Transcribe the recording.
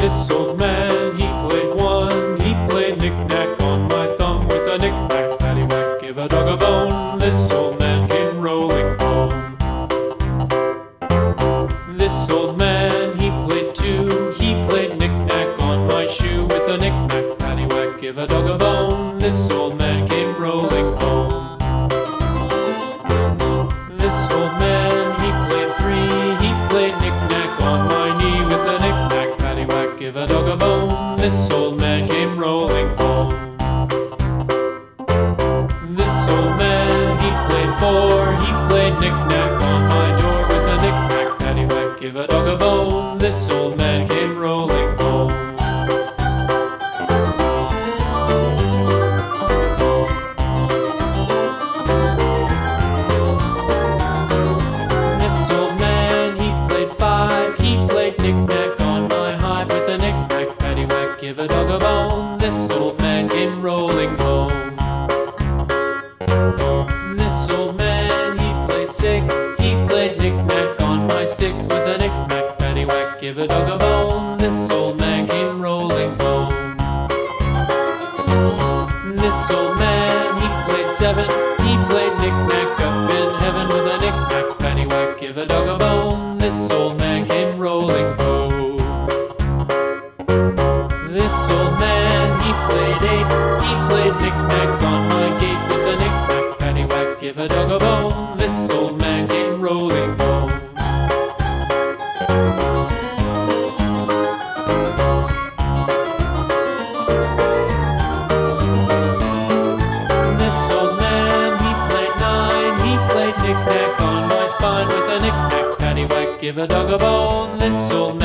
This old man, he played one. He played knick-knack on my thumb with a knick-knack, paddywhack, give a dog a bone. This old man came rolling home. This old man, he played two. He played knick-knack on my shoe with a knick-knack, paddywhack, give a dog a bone. This old man came rolling home. This old man, he played three. He played knick-knack on my knee with a knick-knack, paddywhack, give a dog a bone. This old man came rolling home. This old man, he played four. He played knick-knack on my door with a knick-knack, paddywhack, give a dog a bone. This old man came rolling home. This old man, he played five. He played knick-knack on my hive with a knick-knack, paddywhack, give a dog a bone. This old man came rolling home. This old man, he played six. He played knick-knack on my sticks with a knick-knack, paddywhack, give a dog a bone. This old man came rolling home. This old man, he played seven. He played knick-knack up in heaven with a knick-knack, paddywhack, give a dog a bone. This old man came rolling home. This old man, he played eight. He played knick-knack on my gate with a knick-knack, paddywhack, give a dog a bone. This old man came rolling home. This old man, he played nine. He played knick-knack on my spine with a knick-knack, paddywhack, give a dog a bone. This old